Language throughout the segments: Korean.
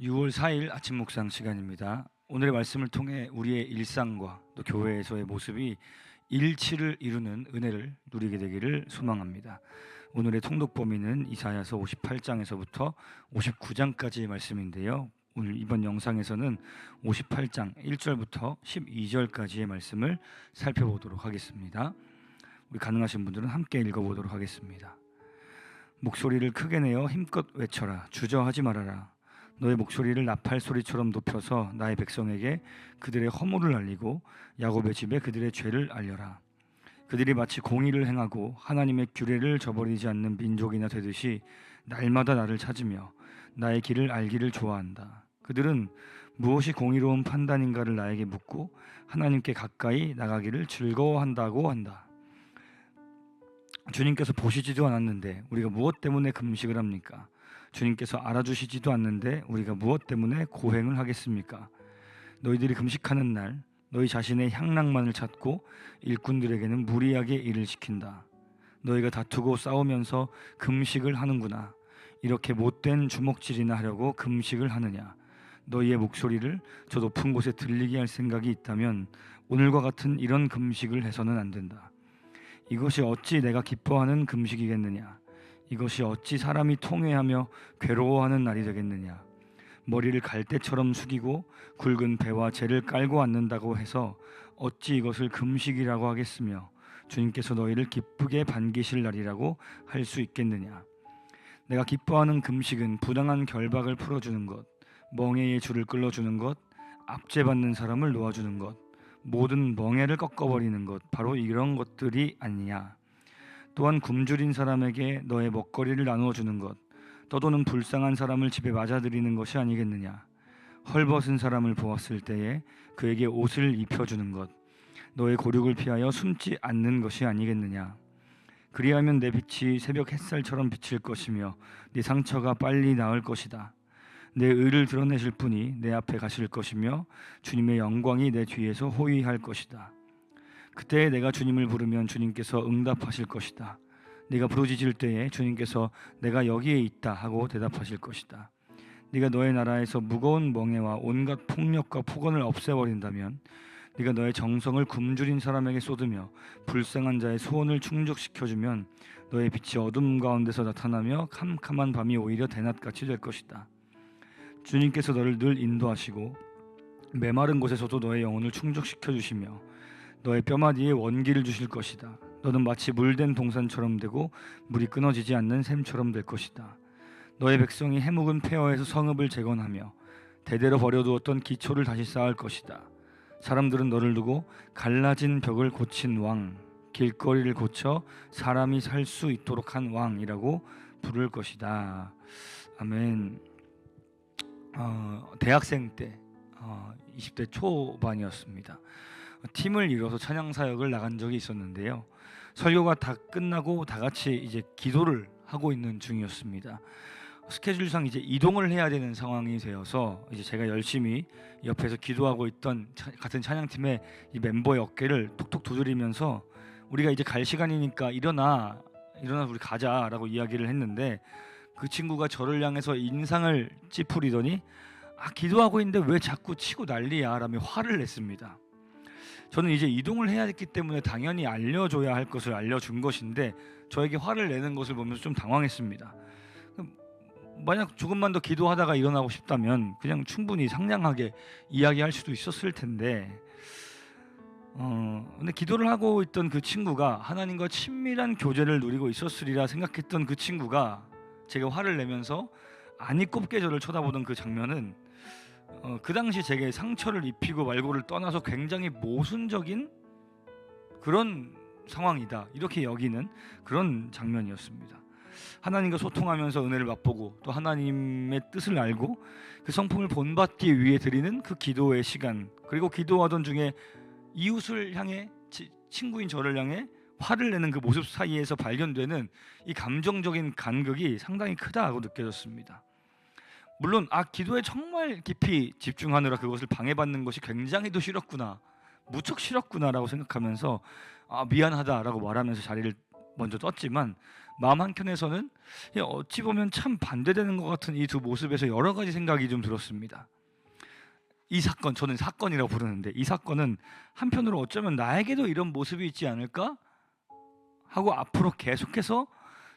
6월 4일 아침 묵상 시간입니다. 오늘의 말씀을 통해 우리의 일상과 또 교회에서의 모습이 일치를 이루는 은혜를 누리게 되기를 소망합니다. 오늘의 통독 범위는 이사야서 58장에서부터 59장까지의 말씀인데요. 오늘 이번 영상에서는 58장 1절부터 12절까지의 말씀을 살펴보도록 하겠습니다. 우리 가능하신 분들은 함께 읽어보도록 하겠습니다. 목소리를 크게 내어 힘껏 외쳐라. 주저하지 말아라. 너의 목소리를 나팔 소리처럼 높여서 나의 백성에게 그들의 허물을 알리고 야곱의 집에 그들의 죄를 알려라. 그들이 마치 공의를 행하고 하나님의 규례를 저버리지 않는 민족이나 되듯이 날마다 나를 찾으며 나의 길을 알기를 좋아한다. 그들은 무엇이 공의로운 판단인가를 나에게 묻고 하나님께 가까이 나가기를 즐거워한다고 한다. 주님께서 보시지도 않았는데 우리가 무엇 때문에 금식을 합니까? 주님께서 알아주시지도 않는데 우리가 무엇 때문에 고행을 하겠습니까? 너희들이 금식하는 날 너희 자신의 향락만을 찾고 일꾼들에게는 무리하게 일을 시킨다. 너희가 다투고 싸우면서 금식을 하는구나. 이렇게 못된 주먹질이나 하려고 금식을 하느냐? 너희의 목소리를 저 높은 곳에 들리게 할 생각이 있다면 오늘과 같은 이런 금식을 해서는 안 된다. 이것이 어찌 내가 기뻐하는 금식이겠느냐? 이것이 어찌 사람이 통회하며 괴로워하는 날이 되겠느냐? 머리를 갈대처럼 숙이고 굵은 배와 재를 깔고 앉는다고 해서 어찌 이것을 금식이라고 하겠으며 주님께서 너희를 기쁘게 반기실 날이라고 할 수 있겠느냐? 내가 기뻐하는 금식은 부당한 결박을 풀어주는 것, 멍에의 줄을 끌어주는 것, 압제받는 사람을 놓아주는 것, 모든 멍에를 꺾어버리는 것, 바로 이런 것들이 아니냐? 또한 굶주린 사람에게 너의 먹거리를 나누어 주는 것, 떠도는 불쌍한 사람을 집에 맞아들이는 것이 아니겠느냐? 헐벗은 사람을 보았을 때에 그에게 옷을 입혀주는 것, 너의 고륙을 피하여 숨지 않는 것이 아니겠느냐? 그리하면 내 빛이 새벽 햇살처럼 비칠 것이며 네 상처가 빨리 나을 것이다. 내 의를 드러내실 분이 내 앞에 가실 것이며 주님의 영광이 내 뒤에서 호위할 것이다. 그때 내가 주님을 부르면 주님께서 응답하실 것이다. 네가 부르짖을 때에 주님께서 내가 여기에 있다 하고 대답하실 것이다. 네가 너의 나라에서 무거운 멍에와 온갖 폭력과 폭언을 없애버린다면 네가 너의 정성을 굶주린 사람에게 쏟으며 불쌍한 자의 소원을 충족시켜주면 너의 빛이 어둠 가운데서 나타나며 캄캄한 밤이 오히려 대낮같이 될 것이다. 주님께서 너를 늘 인도하시고 메마른 곳에서도 너의 영혼을 충족시켜주시며 너의 뼈마디에 원기를 주실 것이다. 너는 마치 물된 동산처럼 되고 물이 끊어지지 않는 샘처럼 될 것이다. 너의 백성이 해묵은 폐허에서 성읍을 재건하며 대대로 버려두었던 기초를 다시 쌓을 것이다. 사람들은 너를 두고 갈라진 벽을 고친 왕, 길거리를 고쳐 사람이 살 수 있도록 한 왕이라고 부를 것이다. 아멘. 대학생 때 20대 초반이었습니다. 팀을 이뤄서 찬양 사역을 나간 적이 있었는데요. 설교가 다 끝나고 다 같이 이제 기도를 하고 있는 중이었습니다. 스케줄상 이제 이동을 해야 되는 상황이 되어서 이제 제가 열심히 옆에서 기도하고 있던 같은 찬양팀의 이 멤버의 어깨를 톡톡 두드리면서 우리가 이제 갈 시간이니까 일어나 우리 가자라고 이야기를 했는데 그 친구가 저를 향해서 인상을 찌푸리더니 기도하고 있는데 왜 자꾸 치고 난리야 라며 화를 냈습니다. 저는 이제 이동을 해야 했기 때문에 당연히 알려줘야 할 것을 알려준 것인데 저에게 화를 내는 것을 보면서 좀 당황했습니다. 만약 조금만 더 기도하다가 일어나고 싶다면 그냥 충분히 상냥하게 이야기할 수도 있었을 텐데 근데 기도를 하고 있던 그 친구가 하나님과 친밀한 교제를 누리고 있었으리라 생각했던 그 친구가 제가 화를 내면서 아니 꼽게 저를 쳐다보던 그 장면은 그 당시 제게 상처를 입히고 말고를 떠나서 굉장히 모순적인 그런 상황이다 이렇게 여기는 그런 장면이었습니다. 하나님과 소통하면서 은혜를 맛보고 또 하나님의 뜻을 알고 그 성품을 본받기 위해 드리는 그 기도의 시간, 그리고 기도하던 중에 이웃을 향해 친구인 저를 향해 화를 내는 그 모습 사이에서 발견되는 이 감정적인 간극이 상당히 크다고 느껴졌습니다. 물론 기도에 정말 깊이 집중하느라 그것을 방해받는 것이 굉장히도 싫었구나, 무척 싫었구나라고 생각하면서 미안하다라고 말하면서 자리를 먼저 떴지만 마음 한켠에서는 어찌 보면 참 반대되는 것 같은 이 두 모습에서 여러 가지 생각이 좀 들었습니다. 이 사건, 저는 사건이라고 부르는데, 이 사건은 한편으로 어쩌면 나에게도 이런 모습이 있지 않을까 하고 앞으로 계속해서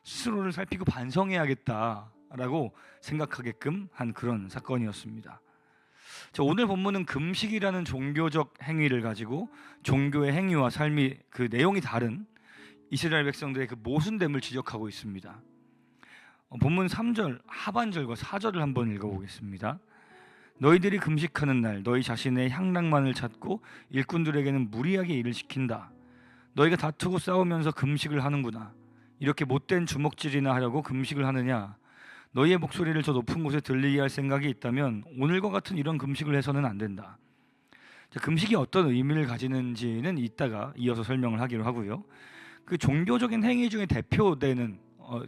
스스로를 살피고 반성해야겠다라고 생각하게끔 한 그런 사건이었습니다. 오늘 본문은 금식이라는 종교적 행위를 가지고 종교의 행위와 삶이 그 내용이 다른 이스라엘 백성들의 그 모순됨을 지적하고 있습니다. 본문 3절 하반절과 4절을 한번 읽어보겠습니다. 너희들이 금식하는 날 너희 자신의 향락만을 찾고 일꾼들에게는 무리하게 일을 시킨다. 너희가 다투고 싸우면서 금식을 하는구나. 이렇게 못된 주먹질이나 하려고 금식을 하느냐. 너희의 목소리를 저 높은 곳에 들리게 할 생각이 있다면 오늘과 같은 이런 금식을 해서는 안 된다. 금식이 어떤 의미를 가지는지는 이따가 이어서 설명을 하기로 하고요. 그 종교적인 행위 중에 대표되는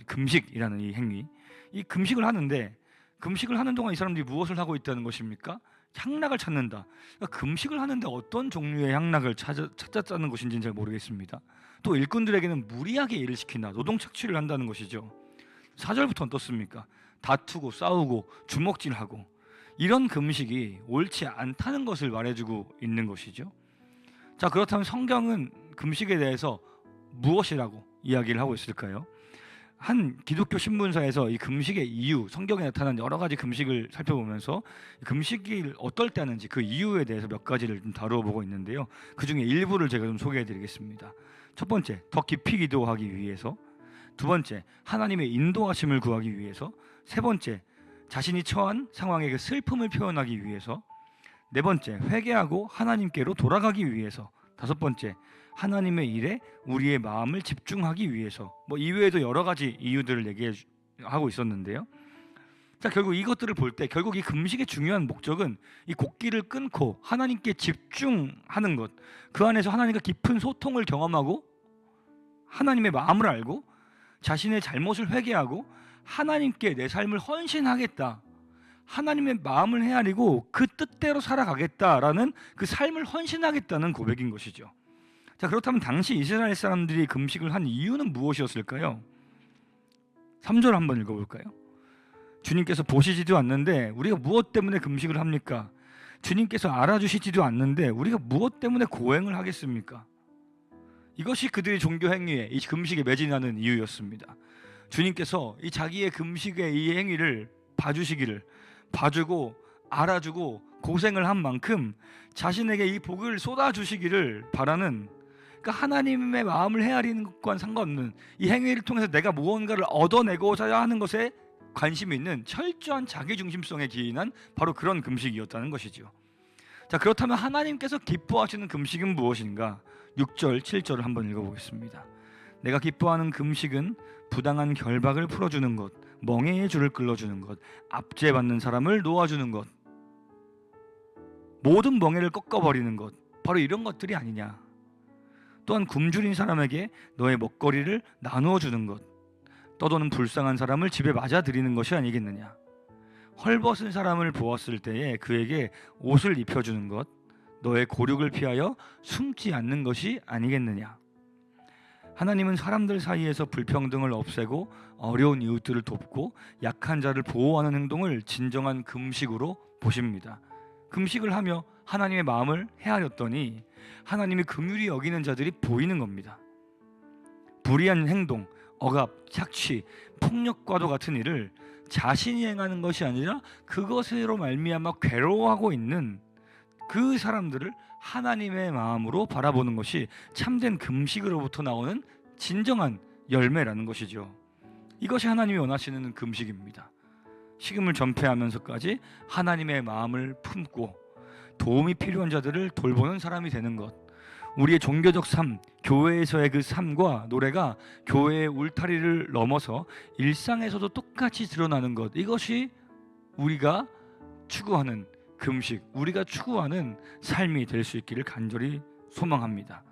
금식이라는 이 행위, 이 금식을 하는데, 금식을 하는 동안 이 사람들이 무엇을 하고 있다는 것입니까? 향락을 찾는다. 그러니까 금식을 하는데 어떤 종류의 향락을 찾았다는 것인지는 잘 모르겠습니다. 또 일꾼들에게는 무리하게 일을 시킨다. 노동 착취를 한다는 것이죠. 4절부터 어떻습니까? 다투고 싸우고 주먹질하고, 이런 금식이 옳지 않다는 것을 말해주고 있는 것이죠. 자, 그렇다면 성경은 금식에 대해서 무엇이라고 이야기를 하고 있을까요? 한 기독교 신문사에서 이 금식의 이유, 성경에 나타난 여러 가지 금식을 살펴보면서 금식이 어떨 때 하는지 그 이유에 대해서 몇 가지를 좀 다루어 보고 있는데요. 그 중에 일부를 제가 좀 소개해 드리겠습니다. 첫 번째, 더 깊이 기도하기 위해서. 두 번째, 하나님의 인도하심을 구하기 위해서. 세 번째, 자신이 처한 상황의 그 슬픔을 표현하기 위해서. 네 번째, 회개하고 하나님께로 돌아가기 위해서. 다섯 번째, 하나님의 일에 우리의 마음을 집중하기 위해서. 이외에도 여러 가지 이유들을 얘기하고 있었는데요. 자, 결국 이것들을 볼 때 결국 이 금식의 중요한 목적은 이 곡기를 끊고 하나님께 집중하는 것, 그 안에서 하나님과 깊은 소통을 경험하고 하나님의 마음을 알고 자신의 잘못을 회개하고 하나님께 내 삶을 헌신하겠다, 하나님의 마음을 헤아리고 그 뜻대로 살아가겠다라는 그 삶을 헌신하겠다는 고백인 것이죠. 자, 그렇다면 당시 이스라엘 사람들이 금식을 한 이유는 무엇이었을까요? 3절 한번 읽어볼까요? 주님께서 보시지도 않는데 우리가 무엇 때문에 금식을 합니까? 주님께서 알아주시지도 않는데 우리가 무엇 때문에 고행을 하겠습니까? 이것이 그들의 종교 행위에, 이 금식에 매진하는 이유였습니다. 주님께서 이 자기의 금식의 이 행위를 봐주시기를, 봐주고 알아주고 고생을 한 만큼 자신에게 이 복을 쏟아주시기를 바라는, 그러니까 하나님의 마음을 헤아리는 것과는 상관없는 이 행위를 통해서 내가 무언가를 얻어내고자 하는 것에 관심이 있는 철저한 자기중심성에 기인한 바로 그런 금식이었다는 것이죠. 자, 그렇다면 하나님께서 기뻐하시는 금식은 무엇인가? 6절, 7절을 한번 읽어보겠습니다. 내가 기뻐하는 금식은 부당한 결박을 풀어주는 것, 멍에의 줄을 끌어주는 것, 압제받는 사람을 놓아주는 것, 모든 멍에를 꺾어버리는 것, 바로 이런 것들이 아니냐. 또한 굶주린 사람에게 너의 먹거리를 나누어 주는 것, 떠도는 불쌍한 사람을 집에 맞아들이는 것이 아니겠느냐. 헐벗은 사람을 보았을 때에 그에게 옷을 입혀주는 것, 너의 고륙을 피하여 숨지 않는 것이 아니겠느냐. 하나님은 사람들 사이에서 불평등을 없애고 어려운 이웃들을 돕고 약한 자를 보호하는 행동을 진정한 금식으로 보십니다. 금식을 하며 하나님의 마음을 헤아렸더니 하나님이 긍휼히 여기는 자들이 보이는 겁니다. 불의한 행동, 억압, 착취, 폭력과도 같은 일을 자신이 행하는 것이 아니라 그것으로 말미암아 괴로워하고 있는 그 사람들을 하나님의 마음으로 바라보는 것이 참된 금식으로부터 나오는 진정한 열매라는 것이죠. 이것이 하나님이 원하시는 금식입니다. 식음을 전폐하면서까지 하나님의 마음을 품고 도움이 필요한 자들을 돌보는 사람이 되는 것, 우리의 종교적 삶, 교회에서의 그 삶과 노래가 교회의 울타리를 넘어서 일상에서도 똑같이 드러나는 것, 이것이 우리가 추구하는 금식, 우리가 추구하는 삶이 될 수 있기를 간절히 소망합니다.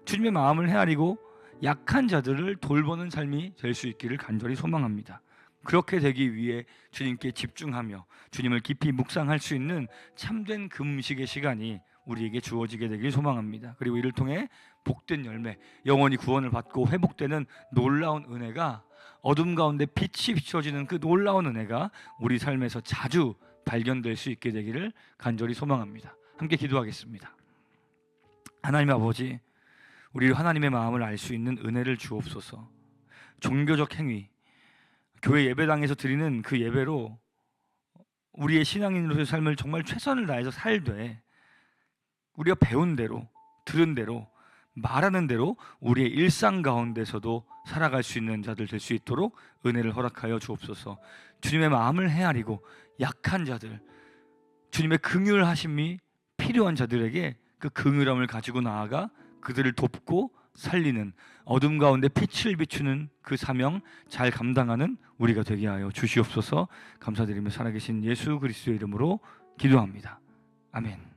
주님의 마음을 헤아리고 약한 자들을 돌보는 삶이 될 수 있기를 간절히 소망합니다. 그렇게 되기 위해 주님께 집중하며 주님을 깊이 묵상할 수 있는 참된 금식의 시간이 우리에게 주어지게 되길 소망합니다. 그리고 이를 통해 복된 열매, 영원히 구원을 받고 회복되는 놀라운 은혜가 어둠 가운데 빛이 비춰지는 그 놀라운 은혜가 우리 삶에서 자주 발견될 수 있게 되기를 간절히 소망합니다. 함께 기도하겠습니다. 하나님 아버지, 우리 하나님의 마음을 알 수 있는 은혜를 주옵소서. 종교적 행위, 교회 예배당에서 드리는 그 예배로 우리의 신앙인으로서의 삶을 정말 최선을 다해서 살되 우리가 배운 대로, 들은 대로, 말하는 대로 우리의 일상 가운데서도 살아갈 수 있는 자들 될 수 있도록 은혜를 허락하여 주옵소서. 주님의 마음을 헤아리고 약한 자들, 주님의 긍휼하심이 필요한 자들에게 그 긍휼함을 가지고 나아가 그들을 돕고 살리는, 어둠 가운데 빛을 비추는 그 사명 잘 감당하는 우리가 되게 하여 주시옵소서. 감사드리며 살아계신 예수 그리스도의 이름으로 기도합니다. 아멘.